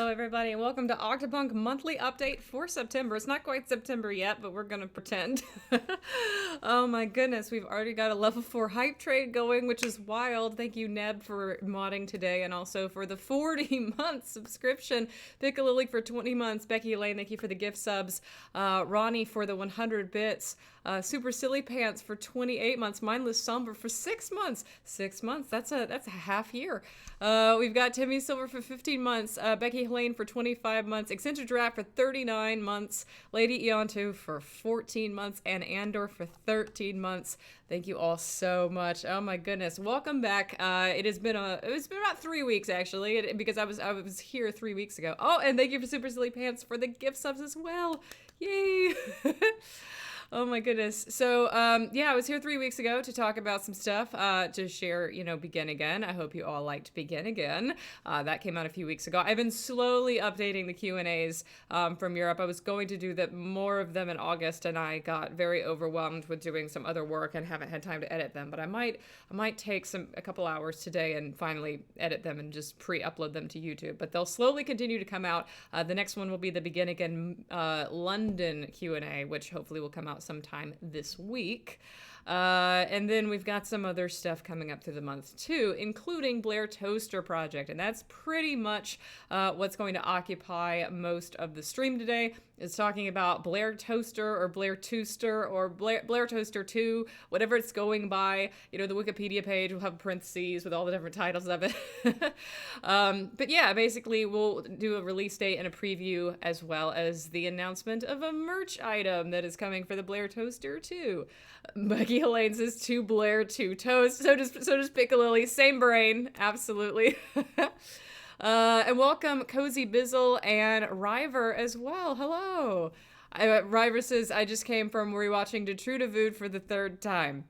Hello, everybody, and welcome to Octopunk Monthly Update for September. It's not quite September yet, but we're going to pretend. Oh my goodness, we've already got a level 4 hype trade going, which is wild. Thank you, Neb, for modding today, and also for the 40-month subscription. Piccolo for 20 months. Becky Elaine, thank you for the gift subs. Ronnie for the 100 bits. Super Silly Pants for 28 months. Mindless Somber for 6 months. 6 months, that's a half year. We've got Timmy Silver for 15 months. Becky Helene for 25 months. Eccentric Giraffe for 39 months. Lady Eontu for 14 months. And Andor for 13 months. Thank you all so much. Oh my goodness. Welcome back. It's been about 3 weeks actually, because I was here 3 weeks ago. Oh, and thank you for Super Silly Pants for the gift subs as well. Yay. Oh my goodness. So, yeah, I was here 3 weeks ago to talk about some stuff, to share, Begin Again. I hope you all liked Begin Again. That came out a few weeks ago. I've been slowly updating the Q&As from Europe. I was going to do more of them in August, and I got very overwhelmed with doing some other work and haven't had time to edit them. But I might take a couple hours today and finally edit them and just pre-upload them to YouTube. But they'll slowly continue to come out. The next one will be the Begin Again London Q&A, which hopefully will come out sometime this week. And then we've got some other stuff coming up through the month too, including Blair Toaster project. And that's pretty much what's going to occupy most of the stream today. It's talking about Blair Toaster or Blair Toaster or Blair Toaster 2, whatever it's going by. The Wikipedia page will have parentheses with all the different titles of it. But yeah, basically we'll do a release date and a preview, as well as the announcement of a merch item that is coming for the Blair Toaster 2. Becky Helene says to Blair to toast. So does Piccolo. Same brain, absolutely. And welcome Cozy Bizzle and River as well. Hello. River says, I just came from rewatching Toaster for the third time.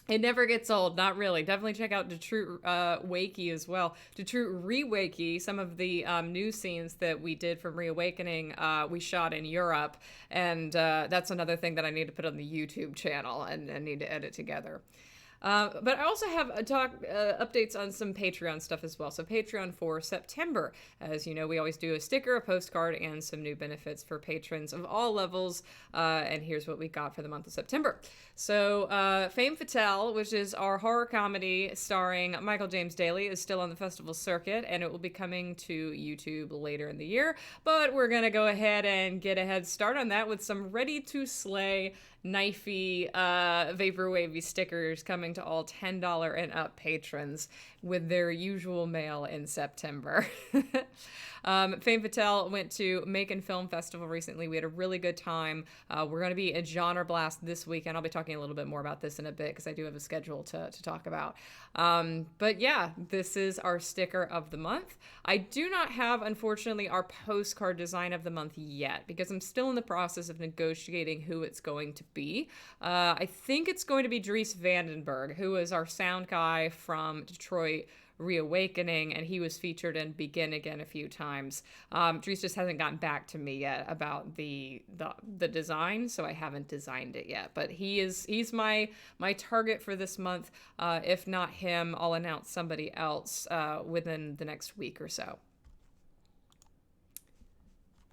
It never gets old, not really. Definitely check out Toaster Wakey as well. Toaster Re-Wakey, some of the new scenes that we did from Reawakening, we shot in Europe. And that's another thing that I need to put on the YouTube channel and need to edit together. But I also have updates on some Patreon stuff as well. So Patreon for September. As you know, we always do a sticker, a postcard, and some new benefits for patrons of all levels. And here's what we got for the month of September. So Fame Fatale, which is our horror comedy starring Michael James Daly, is still on the festival circuit, and it will be coming to YouTube later in the year. But we're going to go ahead and get a head start on that with some Ready to Slay knifey, vapor wavy stickers coming to all $10 and up patrons with their usual mail in September. Fame Fatale went to Macon Film Festival recently. We had a really good time. We're going to be at Genre Blast this weekend. I'll be talking a little bit more about this in a bit because I do have a schedule to talk about. But yeah, this is our sticker of the month. I do not have, unfortunately, our postcard design of the month yet because I'm still in the process of negotiating who it's going to be. I think it's going to be Dries Vandenberg, who is our sound guy from Detroit Reawakening, and he was featured in Begin Again a few times. Dries just hasn't gotten back to me yet about the design, so I haven't designed it yet. But he's my target for this month. If not him, I'll announce somebody else within the next week or so.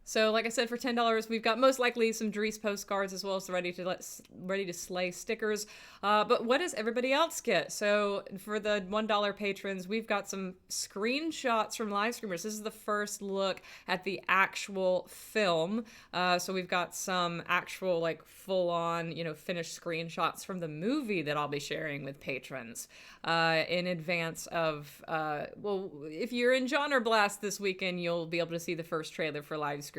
So, like I said, for $10, we've got most likely some Dries postcards as well as the Ready to Slay stickers. But what does everybody else get? So, for the $1 patrons, we've got some screenshots from live streamers. This is the first look at the actual film. So, we've got some actual, full-on, finished screenshots from the movie that I'll be sharing with patrons in advance of, if you're in Genre Blast this weekend, you'll be able to see the first trailer for live streamers.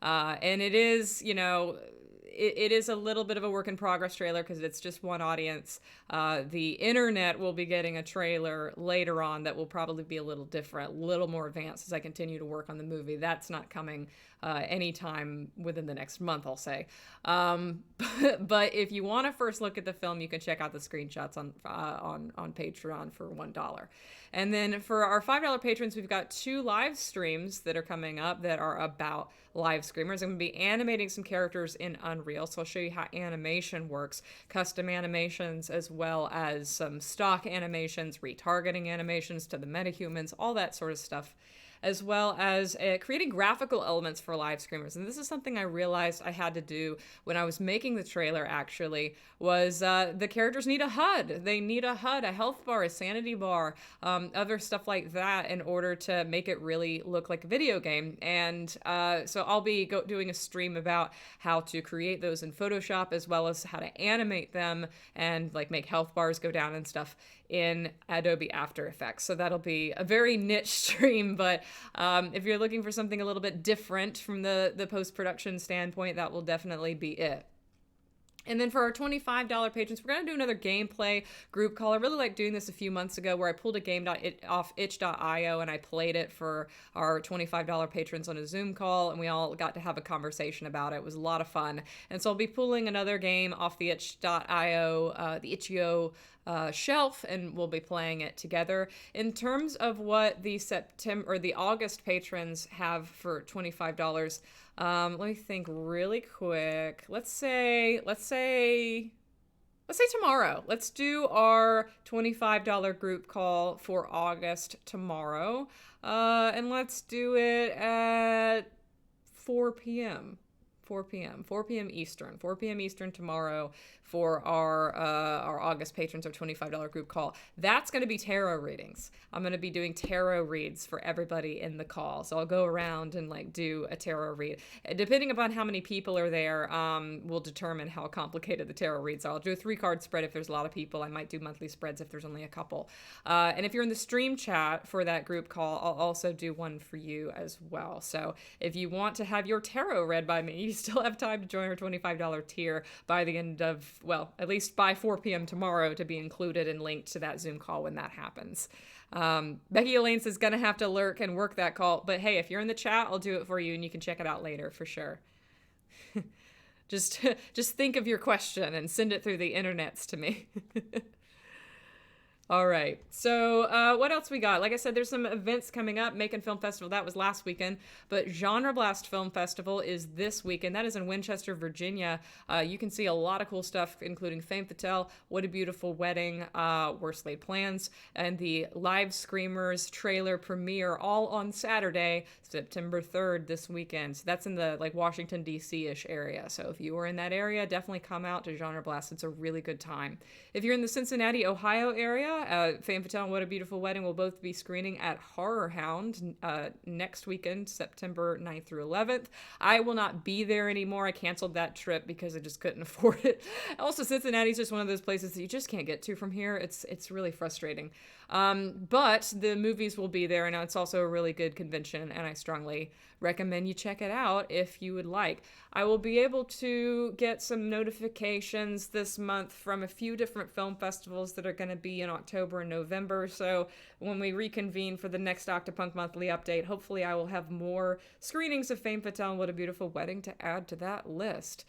And it is, it is a little bit of a work in progress trailer because it's just one audience. The internet will be getting a trailer later on that will probably be a little different, a little more advanced as I continue to work on the movie. That's not coming anytime within the next month, I'll say. But if you want to first look at the film, you can check out the screenshots on Patreon for $1. And then for our $5 patrons, we've got 2 live streams that are coming up that are about live screamers. I'm going to be animating some characters in Unreal, so I'll show you how animation works, custom animations, as well as some stock animations, retargeting animations to the metahumans, all that sort of stuff. as well as creating graphical elements for live streamers. And this is something I realized I had to do when I was making the trailer, actually, was the characters need a HUD. They need a HUD, a health bar, a sanity bar, other stuff like that in order to make it really look like a video game. And so I'll be doing a stream about how to create those in Photoshop, as well as how to animate them and like make health bars go down and stuff in Adobe After Effects. So that'll be a very niche stream, but if you're looking for something a little bit different from the post-production standpoint, that will definitely be it. And then for our $25 patrons, we're going to do another gameplay group call. I really liked doing this a few months ago, where I pulled a game off itch.io and I played it for our $25 patrons on a Zoom call, and we all got to have a conversation about it. It was a lot of fun. And so I'll be pulling another game off the itch.io, the itch.io shelf, and we'll be playing it together. In terms of what the August patrons have for $25, let me think really quick. Let's say tomorrow. Let's do our $25 group call for August tomorrow. And let's do it at 4 p.m. 4 p.m. Eastern. 4 p.m. Eastern tomorrow for our August patrons, our $25 group call. That's going to be tarot readings. I'm going to be doing tarot reads for everybody in the call. So I'll go around and like do a tarot read. Depending upon how many people are there, will determine how complicated the tarot reads are. I'll do a 3-card spread if there's a lot of people. I might do monthly spreads if there's only a couple. And if you're in the stream chat for that group call, I'll also do one for you as well. So if you want to have your tarot read by me, you still have time to join our $25 tier by the end of, well, at least by 4 p.m. tomorrow, to be included and linked to that Zoom call when that happens. Becky Elaine is going to have to lurk and work that call, but hey, if you're in the chat, I'll do it for you and you can check it out later for sure. Just think of your question and send it through the internets to me. All right. So what else we got? Like I said, there's some events coming up. Macon Film Festival, that was last weekend. But Genre Blast Film Festival is this weekend. That is in Winchester, Virginia. You can see a lot of cool stuff, including Femme Fatale, What a Beautiful Wedding, Worst Laid Plans, and the Live Screamers trailer premiere, all on Saturday, September 3rd this weekend. So that's in the like Washington, D.C.-ish area. So if you are in that area, definitely come out to Genre Blast. It's a really good time. If you're in the Cincinnati, Ohio area, Femme Fatale and What a Beautiful Wedding will both be screening at Horror Hound next weekend, September 9th through 11th. I will not be there anymore. I canceled that trip because I just couldn't afford it. Also, Cincinnati is just one of those places that you just can't get to from here. It's really frustrating. But the movies will be there, and it's also a really good convention, and I strongly recommend you check it out if you would like. I will be able to get some notifications this month from a few different film festivals that are going to be in October and November, so when we reconvene for the next Octopunk Monthly update, hopefully I will have more screenings of Femme Fatale and What a Beautiful Wedding to add to that list,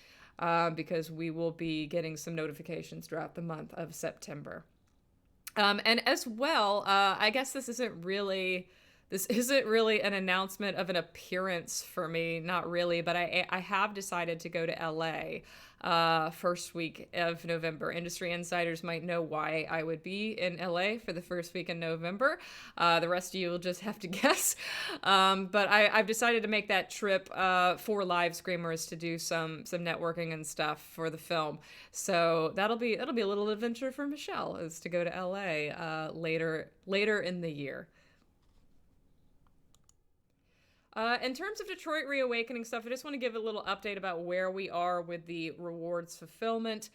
because we will be getting some notifications throughout the month of September. And as well, I guess this isn't really an announcement of an appearance for me, not really, but I have decided to go to LA first week of November. Industry insiders might know why I would be in LA for the first week in November. The rest of you will just have to guess. But I've decided to make that trip for Live Screamers to do some networking and stuff for the film. So it'll be a little adventure for Michelle, is to go to LA later in the year. In terms of Detroit Reawakening stuff, I just want to give a little update about where we are with the rewards fulfillment.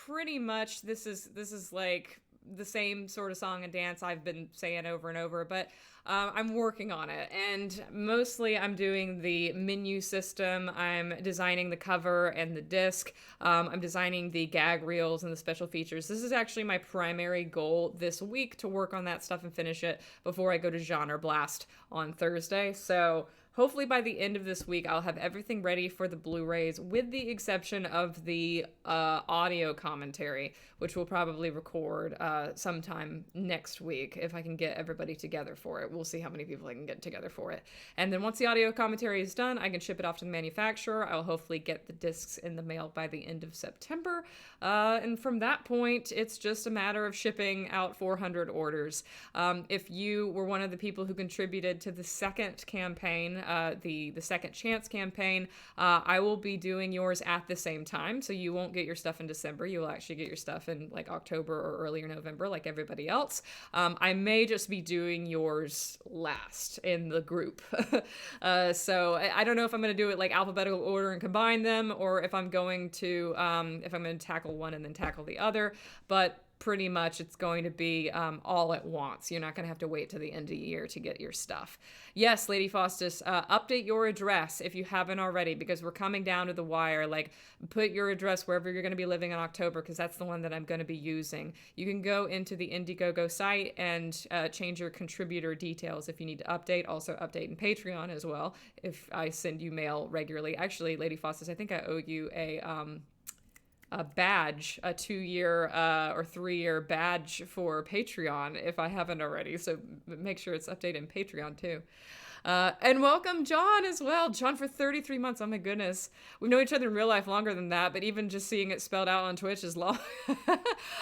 Pretty much this is like the same sort of song and dance I've been saying over and over, but I'm working on it, and mostly I'm doing the menu system. I'm designing the cover and the disc. I'm designing the gag reels and the special features. This is actually my primary goal this week, to work on that stuff and finish it before I go to Genre Blast on Thursday. So hopefully by the end of this week, I'll have everything ready for the Blu-rays, with the exception of the audio commentary, which we'll probably record sometime next week if I can get everybody together for it. We'll see how many people I can get together for it. And then once the audio commentary is done, I can ship it off to the manufacturer. I'll hopefully get the discs in the mail by the end of September. And from that point, it's just a matter of shipping out 400 orders. If you were one of the people who contributed to the second campaign, the Second Chance campaign, I will be doing yours at the same time, so you won't get your stuff in December. You will actually get your stuff in like October or earlier November, like everybody else. I may just be doing yours last in the group. So I don't know if I'm going to do it like alphabetical order and combine them, or if I'm going to tackle one and then tackle the other, but pretty much it's going to be all at once. You're not going to have to wait till the end of the year to get your stuff. Yes, Lady Faustus, update your address if you haven't already, because we're coming down to the wire. Like, put your address wherever you're going to be living in October, because that's the one that I'm going to be using. You can go into the Indiegogo site and change your contributor details if you need to update. Also update in Patreon as well if I send you mail regularly. Actually, Lady Faustus, I think I owe you a badge, a 2-year or 3-year badge for Patreon if I haven't already. So make sure it's updated in Patreon too. And welcome John as well. John for 33 months. Oh my goodness. We've known each other in real life longer than that, but even just seeing it spelled out on Twitch is long. I'm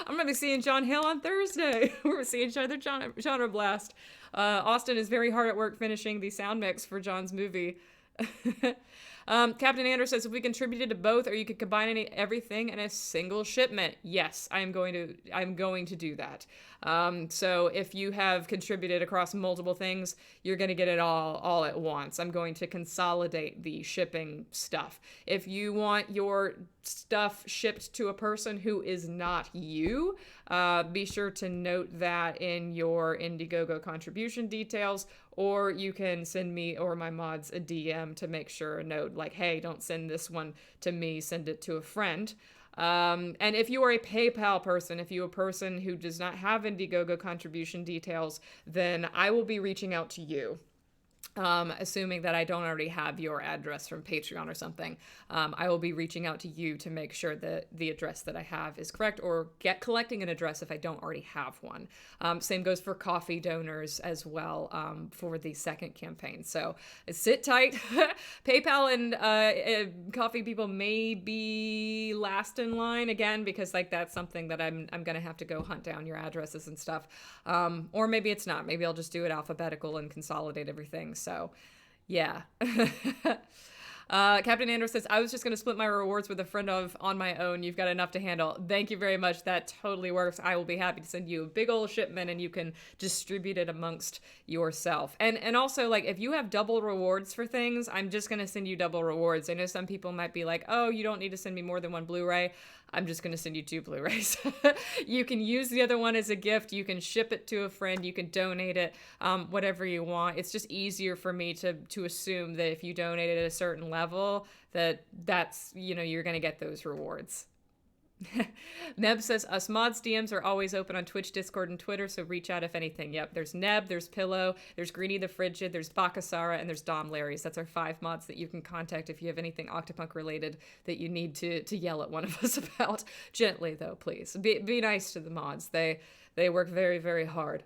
going to be seeing John Hill on Thursday. We're seeing each other, Genre Blast. Austin is very hard at work finishing the sound mix for John's movie. Captain Anders says, if we contributed to both, or you could combine everything in a single shipment. Yes, I'm going to do that. So if you have contributed across multiple things, you're going to get it all at once. I'm going to consolidate the shipping stuff. If you want your stuff shipped to a person who is not you, be sure to note that in your Indiegogo contribution details, or you can send me or my mods a DM to make sure a note like, hey, don't send this one to me, send it to a friend. And if you are a PayPal person, if you're a person who does not have Indiegogo contribution details, then I will be reaching out to you. Assuming that I don't already have your address from Patreon or something, I will be reaching out to you to make sure that the address that I have is correct, or collecting an address if I don't already have one. Same goes for coffee donors as well, for the second campaign. So sit tight. PayPal and coffee people may be last in line again, because like that's something that I'm gonna have to go hunt down your addresses and stuff. Or maybe it's not. Maybe I'll just do it alphabetical and consolidate everything. So, yeah. Captain Andrew says, I was just going to split my rewards with a friend on my own. You've got enough to handle. Thank you very much. That totally works. I will be happy to send you a big old shipment and you can distribute it amongst yourself. And also, like, if you have double rewards for things, I'm just going to send you double rewards. I know some people might be like, oh, you don't need to send me more than one Blu-ray. I'm just going to send you 2 Blu-rays. You can use the other one as a gift. You can ship it to a friend. You can donate it, whatever you want. It's just easier for me to assume that if you donate it at a certain level, that's, you're going to get those rewards. Neb says, us mods DMs are always open on Twitch, Discord, and Twitter, so reach out if anything. Yep, there's Neb, there's Pillow, there's Greeny the Frigid, there's Bakasara, and there's Dom Larry's. That's our 5 mods that you can contact if you have anything Octopunk related that you need to yell at one of us about. Gently, though, please. Be nice to the mods. They work very, very hard.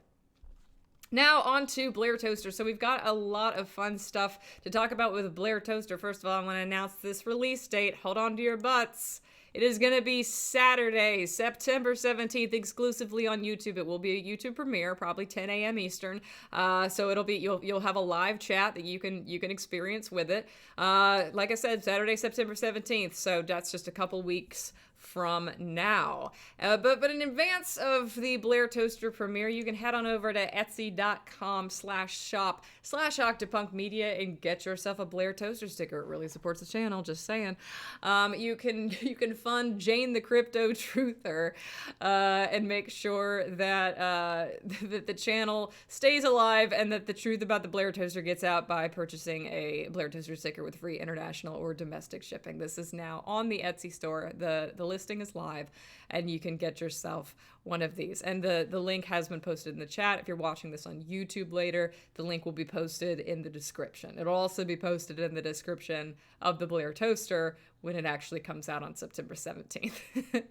Now on to Blair Toaster. So we've got a lot of fun stuff to talk about with Blair Toaster. First of all, I want to announce this release date. Hold on to your butts. It is going to be Saturday, September 17th, exclusively on YouTube. It will be a YouTube premiere, probably 10 a.m. Eastern. So it'll be you'll have a live chat that you can experience with it. Like I said, Saturday, September 17th. So that's just a couple weeks from now. But in advance of the Blair Toaster premiere, you can head on over to etsy.com/shop/Octopunk Media and get yourself a Blair Toaster sticker. It really supports the channel, just saying. You can fund Jane the Crypto Truther and make sure that that the channel stays alive and that the truth about the Blair Toaster gets out by purchasing a Blair Toaster sticker with free international or domestic shipping. This is now on the Etsy store. The listing is live, and you can get yourself one of these. And the link has been posted in the chat. If you're watching this on YouTube later, the link will be posted in the description. It'll also be posted in the description of the Blair Toaster when it actually comes out on September 17th.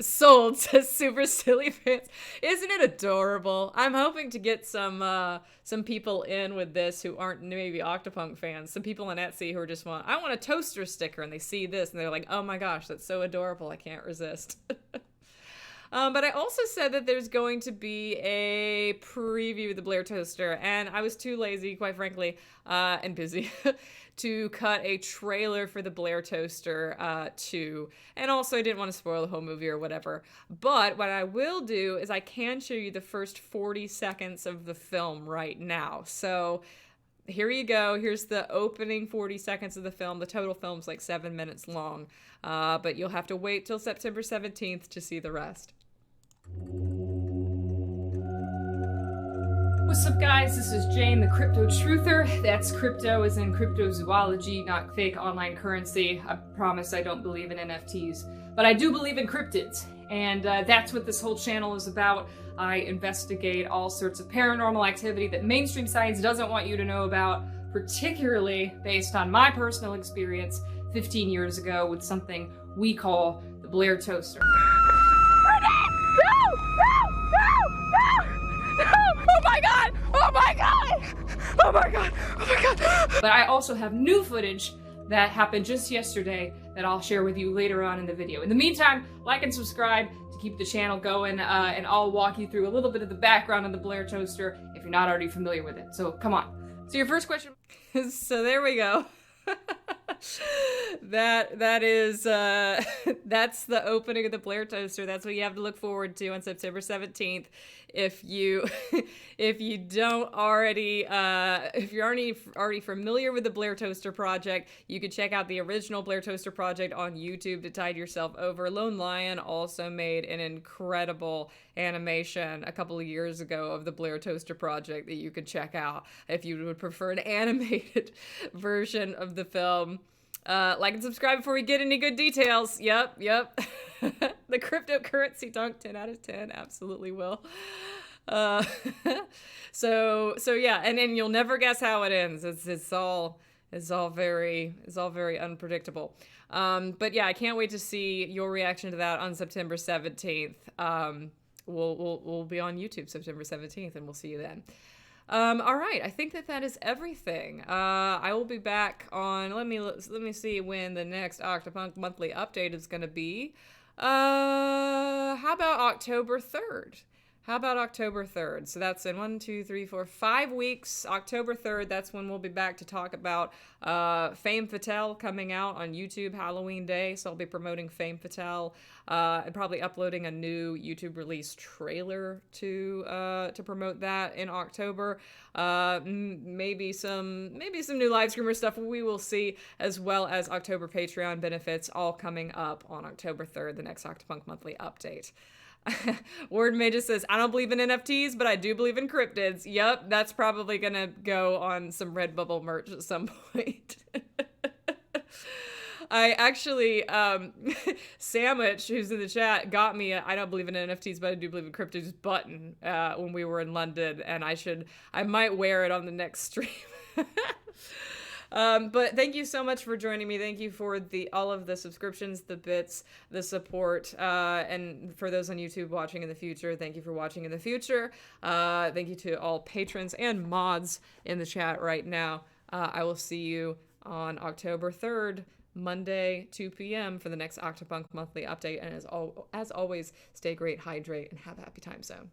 Sold, says Super Silly Pants. Isn't it adorable? I'm hoping to get some people in with this who aren't maybe Octopunk fans. Some people on Etsy who are just I want a toaster sticker, and they see this and they're like, oh my gosh, that's so adorable. I can't resist. But I also said that there's going to be a preview of the Blair Toaster, and I was too lazy, quite frankly, and busy to cut a trailer for the Blair Toaster 2. And also I didn't want to spoil the whole movie or whatever. But what I will do is I can show you the first 40 seconds of the film right now. So here you go. Here's the opening 40 seconds of the film. The total film's like 7 minutes long. But you'll have to wait till September 17th to see the rest. What's up, guys? This is Jane, the Crypto Truther. That's crypto as in cryptozoology, not fake online currency. I promise I don't believe in NFTs, but I do believe in cryptids. And that's what this whole channel is about. I investigate all sorts of paranormal activity that mainstream science doesn't want you to know about, particularly based on my personal experience 15 years ago with something we call the Blair Toaster. Oh my god! But I also have new footage that happened just yesterday that I'll share with you later on in the video. In the meantime, like and subscribe to keep the channel going, and I'll walk you through a little bit of the background of the Blair Toaster if you're not already familiar with it. So come on. So your first question. So there we go. That is that's the opening of the Blair Toaster. That's what you have to look forward to on September 17th. If you don't already if you're already familiar with the Blair Toaster project, you could check out the original Blair Toaster project on YouTube to tide yourself over. Lone Lion also made an incredible animation a couple of years ago of the Blair Toaster project that you could check out if you would prefer an animated version of the film. Like and subscribe before we get any good details. Yep. The cryptocurrency dunk, 10 out of 10, absolutely will. So yeah, and then you'll never guess how it ends. It's all very unpredictable. But yeah, I can't wait to see your reaction to that on September 17th. We'll be on YouTube September 17th, and we'll see you then. All right, I think that is everything. I will be back on, let me see when the next Octopunk Monthly update is going to be. How about October 3rd? So that's in 5 weeks. October 3rd, that's when we'll be back to talk about Fatale coming out on YouTube Halloween Day. So I'll be promoting Fatale and probably uploading a new YouTube release trailer to promote that in October. Maybe some new live streamer stuff. We will see, as well as October Patreon benefits all coming up on October 3rd, the next Octopunk Monthly update. Word Magus says, I don't believe in NFTs, but I do believe in cryptids. Yep, that's probably gonna go on some Redbubble merch at some point. I actually, Sandwich, who's in the chat, got me a I don't believe in NFTs, but I do believe in cryptids button when we were in London, and I might wear it on the next stream. But thank you so much for joining me. Thank you for all of the subscriptions, the bits, the support, and for those on YouTube watching in the future, thank you for watching in the future. Thank you to all patrons and mods in the chat right now. I will see you on October 3rd, Monday, 2 p.m. for the next Octopunk Monthly update. And as always, stay great, hydrate, and have a happy time zone.